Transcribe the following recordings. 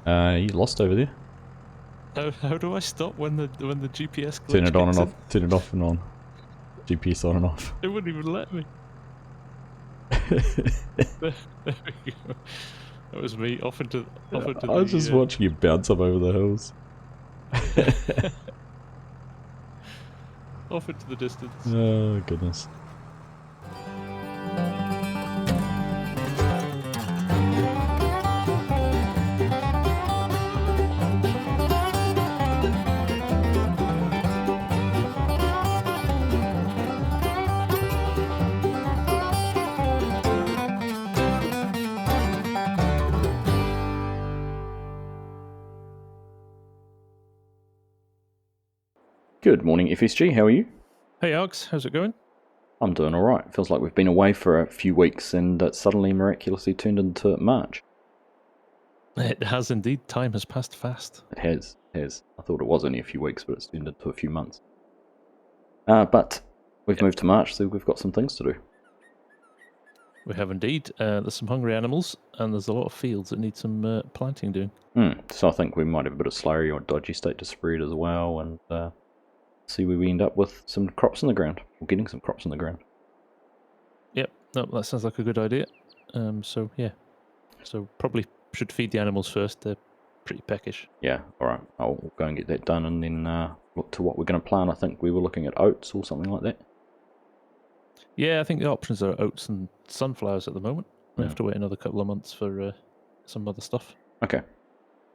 You lost over there. How do I stop when the GPS glitch Turn it on and kicks off. Turn it off and on. GPS on and off. in? It wouldn't even let me. There we go. That was me off into I the. was just watching you bounce up over the hills. Off into the distance. Oh goodness. Good morning, FSG. How are you? Hey Args, how's it going? I'm doing alright. Feels like we've been away for a few weeks and it suddenly miraculously turned into March. It has indeed. Time has passed fast. It has. I thought it was only a few weeks, but it's turned into a few months. But we've moved to March, so we've got some things to do. We have indeed. There's some hungry animals, and there's a lot of fields that need some planting doing. So I think we might have a bit of slurry or digestate to spread as well, and see where we end up with some crops in the ground, or getting some crops in the ground. Yep, no, that sounds like a good idea. So yeah, so probably should feed the animals first. They're pretty peckish. Yeah, alright, I'll go and get that done and then look to what we're going to plant. I think we were looking at oats or something like that. Yeah, I think the options are oats and sunflowers at the moment. We have to wait another couple of months for some other stuff. Okay.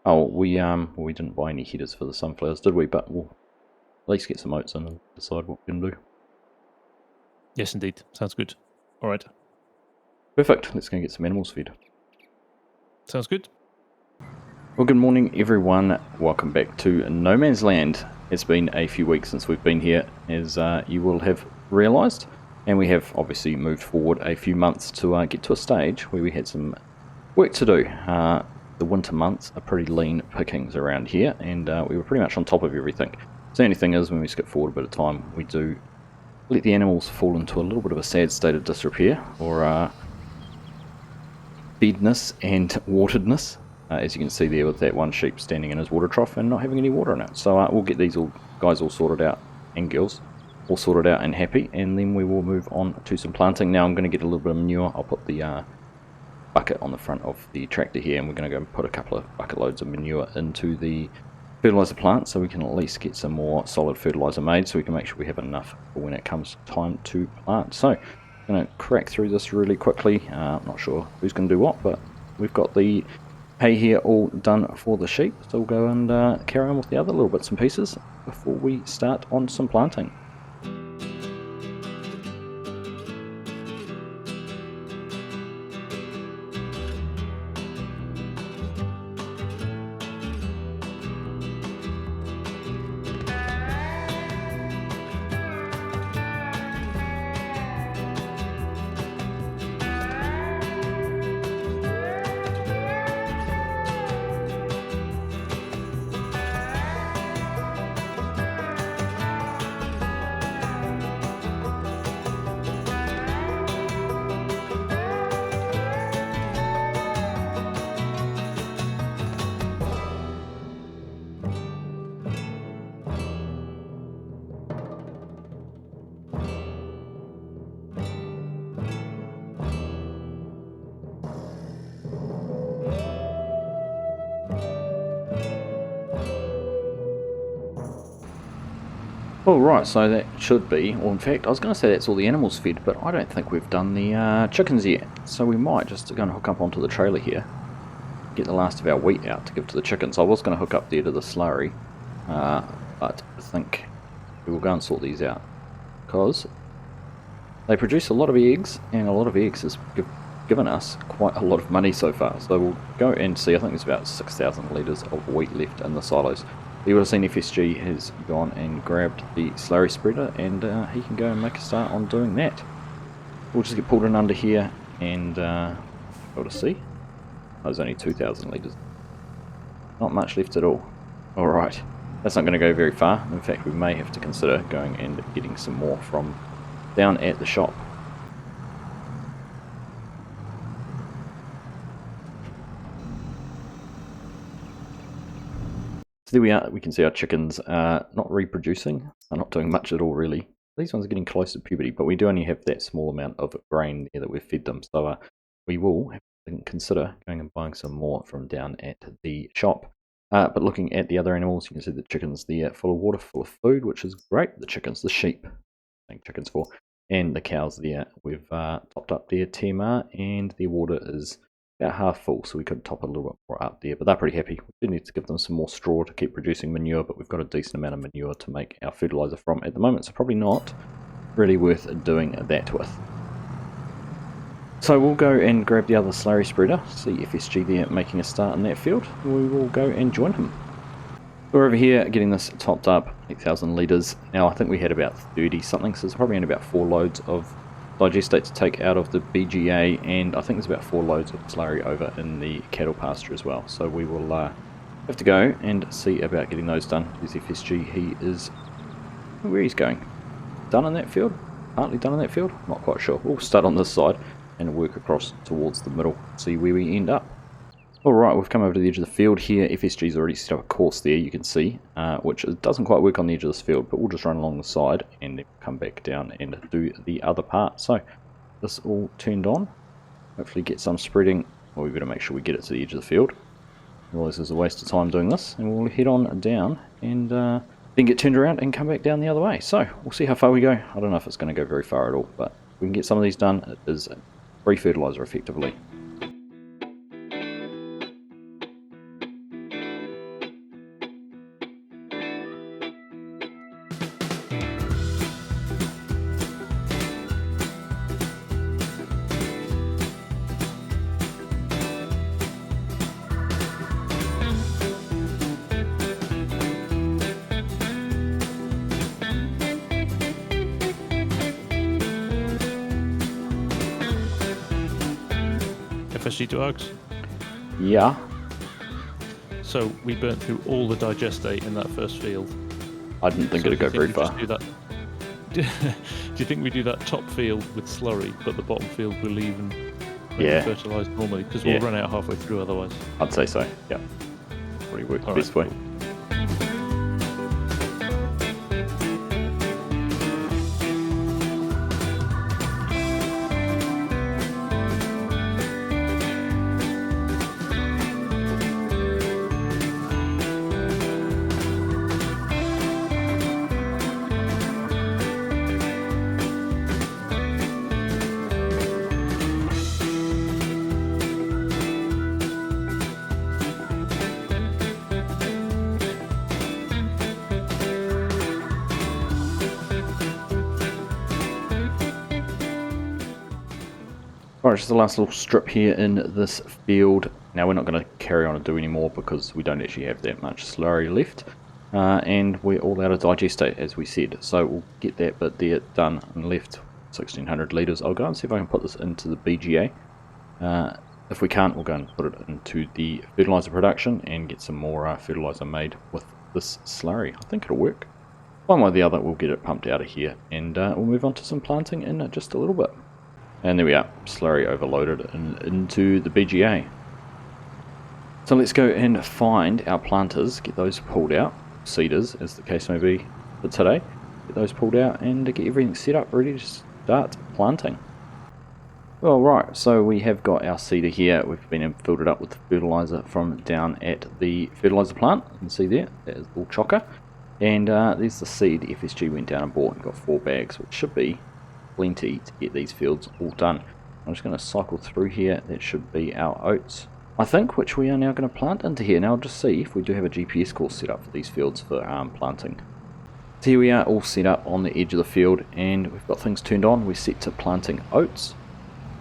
Oh, we didn't buy any headers for the sunflowers, did we? But we'll at least get some oats in and decide what we're going to do. Yes, indeed. Sounds good. All right. Perfect. Let's go and get some animals fed. Sounds good. Well, good morning, everyone. Welcome back to No Man's Land. It's been a few weeks since we've been here, as you will have realised. And we have obviously moved forward a few months to get to a stage where we had some work to do. The winter months are pretty lean pickings around here, and we were pretty much on top of everything. So the only thing is, when we skip forward a bit of time, we do let the animals fall into a little bit of a sad state of disrepair, or bedness and wateredness, as you can see there with that one sheep standing in his water trough and not having any water in it. So we'll get these guys all sorted out, and girls, all sorted out and happy, and then we will move on to some planting. Now I'm going to get a little bit of manure. I'll put the bucket on the front of the tractor here, and we're going to go and put a couple of bucket loads of manure into the fertilizer plant, so we can at least get some more solid fertilizer made, so we can make sure we have enough for when it comes time to plant. So I'm going to crack through this really quickly. I'm not sure who's going to do what, but we've got the hay here all done for the sheep, so we'll go and carry on with the other little bits and pieces before we start on some planting. Alright, so that should be, or in fact I was going to say that's all the animals fed, but I don't think we've done the chickens yet. So we might just go and hook up onto the trailer here, get the last of our wheat out to give to the chickens. I was going to hook up there to the slurry, but I think we will go and sort these out, because they produce a lot of eggs, and a lot of eggs has given us quite a lot of money so far. So we'll go and see. I think there's about 6,000 litres of wheat left in the silos. You would have seen FSG has gone and grabbed the slurry spreader, and he can go and make a start on doing that. We'll just get pulled in under here and able to see. Oh, there's only 2,000 litres. Not much left at all. Alright, that's not going to go very far. In fact, we may have to consider going and getting some more from down at the shop. there we are. We can see our chickens are not reproducing. They're not doing much at all, really. These ones are getting close to puberty, but we do only have that small amount of grain there that we've fed them. So we will have to consider going and buying some more from down at the shop. But looking at the other animals, you can see the chickens there full of water, full of food, which is great. The chickens, the sheep, I think chickens for, and the cows there. We've topped up their TMR, and their water is about half full, so we could top a little bit more up there, but they're pretty happy. We do need to give them some more straw to keep producing manure, but we've got a decent amount of manure to make our fertilizer from at the moment, so probably not really worth doing that with. So we'll go and grab the other slurry spreader, see FSG there making a start in that field, and we will go and join him. We're over here getting this topped up, 8,000 litres. Now I think we had about 30 something, so there's probably only about 4 loads of digestate to take out of the BGA, and I think there's about 4 loads of slurry over in the cattle pasture as well. So we will have to go and see about getting those done. There's FSG, he is, where he's going, done in that field? Partly done in that field? Not quite sure. We'll start on this side and work across towards the middle, see where we end up. Alright, we've come over to the edge of the field here. FSG's already set up a course there, you can see, which doesn't quite work on the edge of this field, but we'll just run along the side and then come back down and do the other part. So, this all turned on. Hopefully get some spreading. Well, we've got to make sure we get it to the edge of the field. Otherwise there's a waste of time doing this. And we'll head on down and then get turned around and come back down the other way. So, we'll see how far we go. I don't know if it's going to go very far at all, but if we can get some of these done, it is free fertilizer effectively. FSG to Args. Yeah. So we burnt through all the digestate in that first field. I didn't think it'd go very far. Do you think we do that top field with slurry, but the bottom field we'll leave and fertilise normally? Because we'll run out halfway through otherwise. I'd say so, yeah. Probably work the best way. Cool. Alright, just the last little strip here in this field. Now we're not going to carry on and do any more because we don't actually have that much slurry left. And we're all out of digestate, as we said. So we'll get that bit there done and left 1,600 litres. I'll go and see if I can put this into the BGA. If we can't, we'll go and put it into the fertiliser production and get some more fertiliser made with this slurry. I think it'll work. One way or the other, we'll get it pumped out of here and we'll move on to some planting in just a little bit. And there we are, slurry overloaded into the BGA. So let's go and find our planters, get those pulled out, seeders as the case may be for today. Get those pulled out and get everything set up, ready to start planting. Well, right, so we have got our seeder here. We've been filled it up with fertiliser from down at the fertiliser plant. You can see there, that is all chocker. And there's the seed FSG went down and bought and got 4 bags, which should be plenty to get these fields all done. I'm just going to cycle through here. That should be our oats, I think, which we are now going to plant into here. Now I'll just see if we do have a GPS course set up for these fields for planting. So here we are all set up on the edge of the field and we've got things turned on. We're set to planting oats.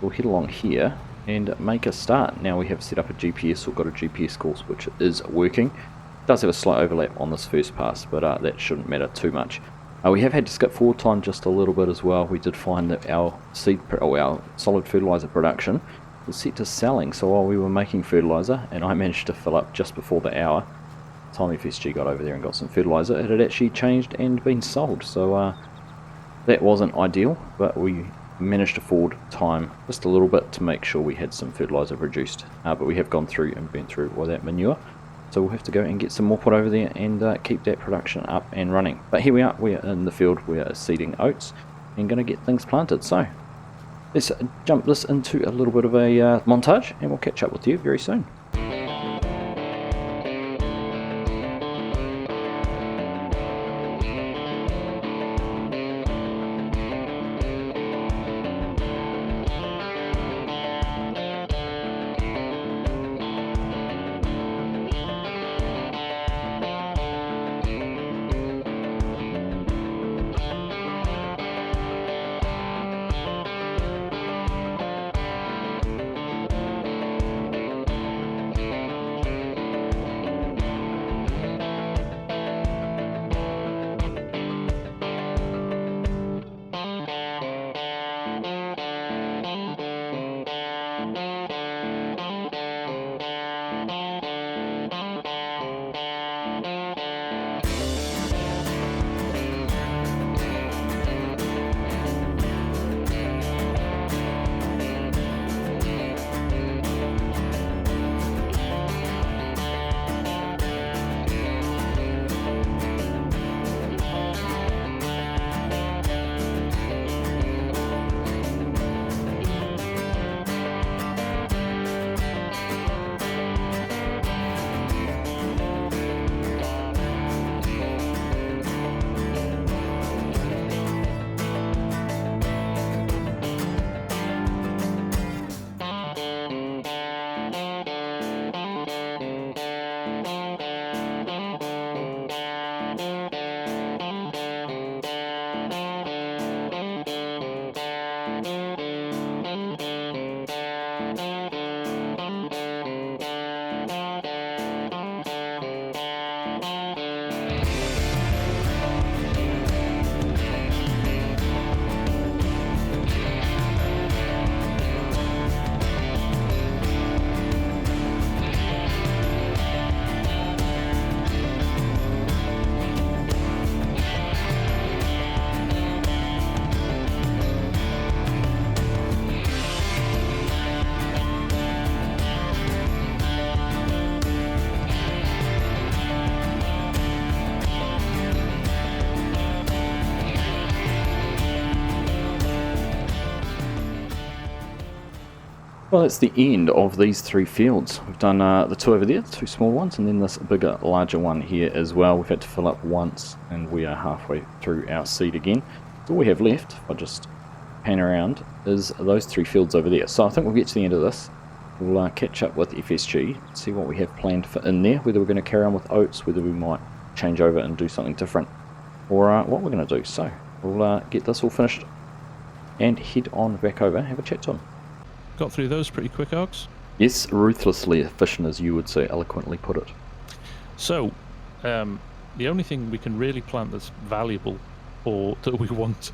We'll head along here and make a start. Now we have set up a GPS, we've got a GPS course which is working. It does have a slight overlap on this first pass, but that shouldn't matter too much. We have had to skip forward time just a little bit as well. We did find that our our solid fertiliser production was set to selling, so while we were making fertiliser, and I managed to fill up just before the hour, time FSG got over there and got some fertiliser, it had actually changed and been sold, so that wasn't ideal, but we managed to forward time just a little bit to make sure we had some fertiliser produced, but we have gone through and burnt through all that manure. So we'll have to go and get some more put over there and keep that production up and running. But here we are in the field, we are seeding oats and going to get things planted. So let's jump this into a little bit of a montage, and we'll catch up with you very soon. Well, that's the end of these 3 fields. We've done the 2 over there, the 2 small ones, and then this bigger, larger one here as well. We've had to fill up once, and we are halfway through our seed again. All we have left, if I just pan around, is those 3 fields over there. So I think we'll get to the end of this. We'll catch up with FSG, see what we have planned for in there, whether we're going to carry on with oats, whether we might change over and do something different, or what we're going to do. So we'll get this all finished and head on back over, have a chat to him. Got through those pretty quick, Args. Yes, ruthlessly efficient, as you would so eloquently put it. So, the only thing we can really plant that's valuable, or that we want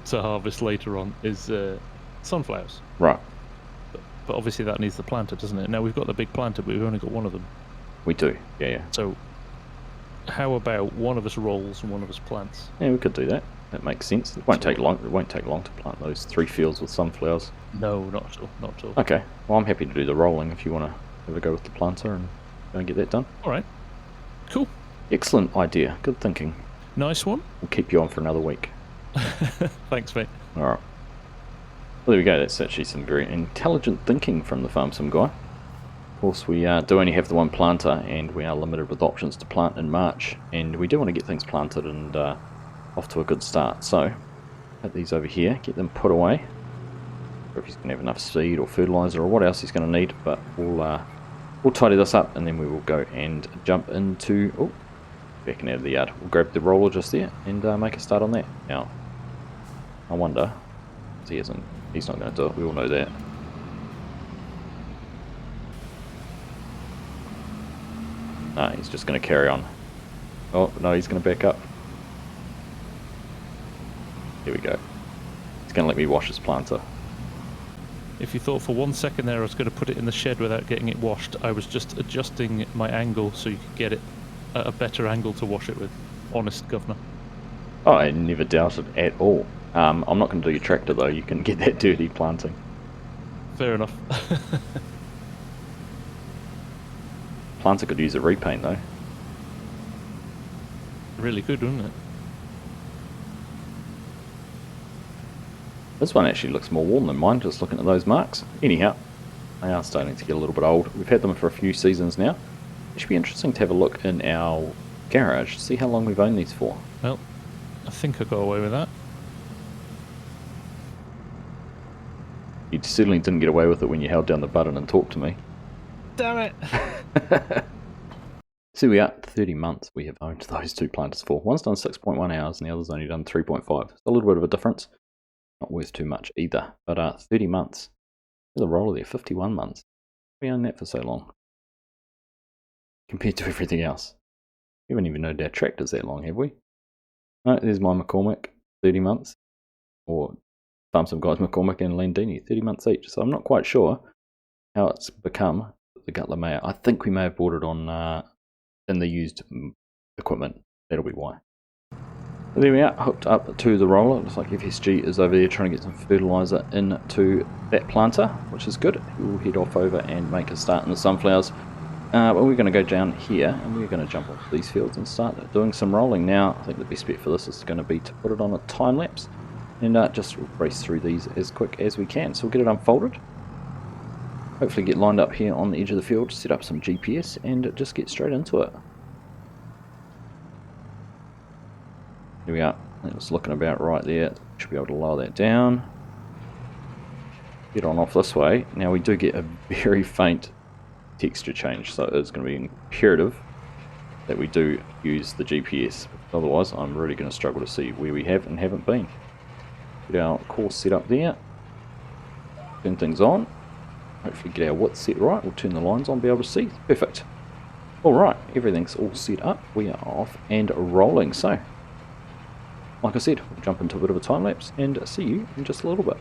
to harvest later on, is sunflowers. Right. But obviously that needs the planter, doesn't it? Now we've got the big planter, but we've only got one of them. We do. Yeah. So, how about one of us rolls and one of us plants? Yeah, we could do that. That makes sense. It won't take long. It won't take long to plant those 3 fields with sunflowers. No, not at all. Not at all. Okay. Well, I'm happy to do the rolling if you want to have a go with the planter and go and get that done. All right. Cool. Excellent idea. Good thinking. Nice one. We'll keep you on for another week. Thanks, mate. All right. Well, there we go. That's actually some very intelligent thinking from the FarmSim Guy. Of course, we do only have the 1 planter, and we are limited with options to plant in March. And we do want to get things planted and off to a good start. So, put these over here, get them put away. Or if he's going to have enough seed or fertilizer or what else he's going to need, but we'll tidy this up and then we will go and jump into backing out of the yard. We'll grab the roller just there and make a start on that. Now, I wonder, he's not going to do it. We all know that. No, he's just going to carry on. Oh no, he's going to back up. Here we go. He's going to let me wash his planter. If you thought for 1 second there I was going to put it in the shed without getting it washed, I was just adjusting my angle so you could get it at a better angle to wash it with. Honest, governor. Oh, I never doubted at all. I'm not going to do your tractor though, you can get that dirty planting. Fair enough. planter could use a repaint though. Really good, wouldn't it? This one actually looks more worn than mine, just looking at those marks. Anyhow, they are starting to get a little bit old. We've had them for a few seasons now. It should be interesting to have a look in our garage, see how long we've owned these for. Well, I think I got away with that. You certainly didn't get away with it when you held down the button and talked to me. Damn it! So we are 30 months we have owned those two planters for. One's done 6.1 hours and the other's only done 3.5. It's a little bit of a difference. Not worth too much either. But 30 months. There's a roller there, 51 months. We owned that for so long. Compared to everything else. We haven't even owned our tractors that long, have we? No, there's my McCormick, 30 months. Or FarmSim Guy's McCormick and Landini, 30 months each. So I'm not quite sure how it's become the Gutler Mayor. I think we may have bought it on in the used equipment. That'll be why. So there we are, hooked up to the roller. Looks like FSG is over there trying to get some fertiliser into that planter, which is good. We'll head off over and make a start in the sunflowers. But we're going to go down here and we're going to jump onto these fields and start doing some rolling. Now, I think the best bet for this is going to be to put it on a time lapse and just race through these as quick as we can. So we'll get it unfolded. Hopefully get lined up here on the edge of the field, set up some GPS and just get straight into it. Here we are. It's looking about right there. Should be able to lower that down. Get on off this way. Now we do get a very faint texture change, so it's going to be imperative that we do use the GPS. Otherwise, I'm really going to struggle to see where we have and haven't been. Get our course set up there. Turn things on. Hopefully get our width set right. We'll turn the lines on, be able to see. Perfect. Alright, everything's all set up. We are off and rolling. So, like I said, we'll jump into a bit of a time lapse and see you in just a little bit.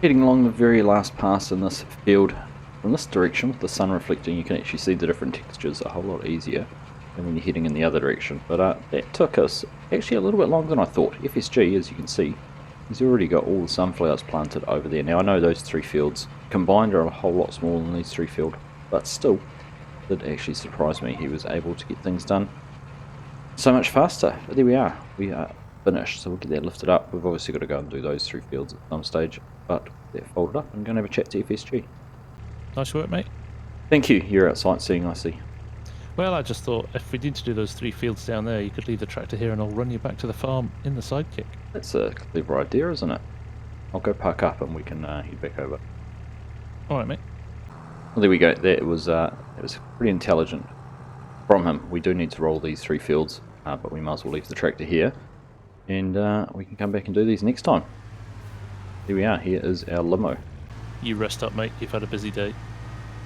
Heading along the very last pass in this field, from this direction with the sun reflecting, you can actually see the different textures a whole lot easier. and when you're heading in the other direction. But that took us actually a little bit longer than I thought. FSG, as you can see, he's already got all the sunflowers planted over there. Now I know those 3 fields combined are a whole lot smaller than these 3 fields, but still, it actually surprised me he was able to get things done so much faster. But there we are. We are finished, so we'll get that lifted up. We've obviously got to go and do those 3 fields at some stage, but that folded up. I'm going to have a chat to FSG. Nice work, mate. Thank you. You're out sightseeing, I see. Well, I just thought if we need to do those 3 fields down there, you could leave the tractor here and I'll run you back to the farm in the sidekick. That's a clever idea, isn't it? I'll go park up and we can head back over. Alright, mate. Well, there we go. That was pretty intelligent from him. We do need to roll these 3 fields, but we might as well leave the tractor here, and we can come back and do these next time. Here we are. Here is our limo. You rest up, mate. You've had a busy day.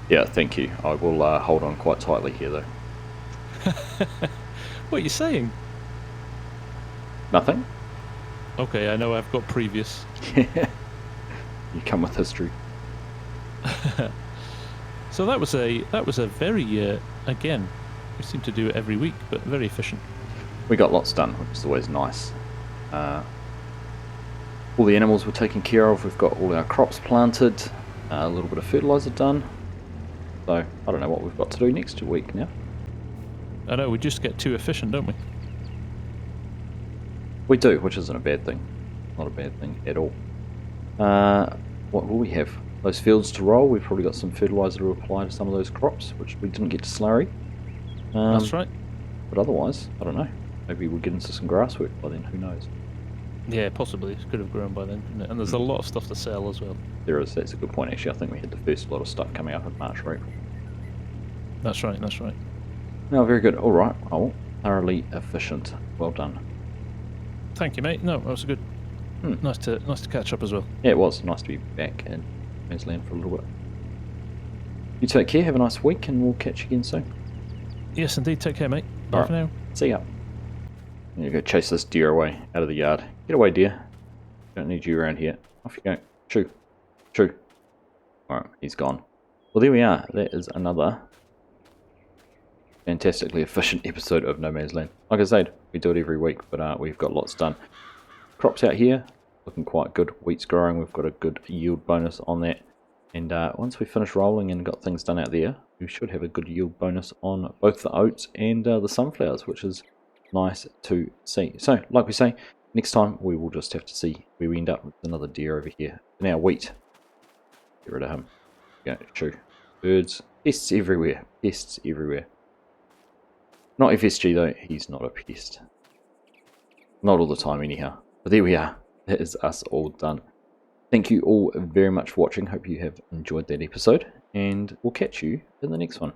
Yeah, thank you. I will hold on quite tightly here, though. What are you saying? Nothing? Okay, I know I've got previous. You come with history. So that was a very again, we seem to do it every week, but very efficient. We got lots done, which is always nice. All the animals were taken care of. We've got all our crops planted, a little bit of fertilizer done. So I don't know what we've got to do next week now. I know, we just get too efficient, don't we? We do, which isn't a bad thing. Not a bad thing at all. What will we have? Those fields to roll. We've probably got some fertilizer to apply to some of those crops, which we didn't get to slurry. That's right. But otherwise, I don't know. Maybe we'll get into some grass work by then, who knows. Yeah, possibly. It could have grown by then, couldn't it? And there's a lot of stuff to sell as well. There is, that's a good point actually. I think we had the first lot of stuff coming up in March or April. That's right, that's right. No, very good. Alright, oh, thoroughly efficient. Well done. Thank you, mate. No, that was good. Nice to catch up as well. Yeah, it was. Nice to be back in Queensland for a little bit. You take care, have a nice week, and we'll catch you again soon. Yes, indeed. Take care, mate. Bye for now. See ya. I'm gonna go chase this deer away out of the yard. Get away, deer. Don't need you around here. Off you go. Shoo. Shoo. Alright, he's gone. Well, there we are. That is another fantastically efficient episode of No Man's Land. Like I said, we do it every week, but we've got lots done. Crops out here, looking quite good. Wheat's growing, we've got a good yield bonus on that. And once we finish rolling and got things done out there, we should have a good yield bonus on both the oats and the sunflowers, which is nice to see. So, like we say, next time we will just have to see where we end up with another deer over here. Now, wheat. Get rid of him. Go, shoo. Birds. Pests everywhere. Pests everywhere. Not FSG though, he's not a pest. Not all the time anyhow. But there we are. That is us all done. Thank you all very much for watching. Hope you have enjoyed that episode. And we'll catch you in the next one.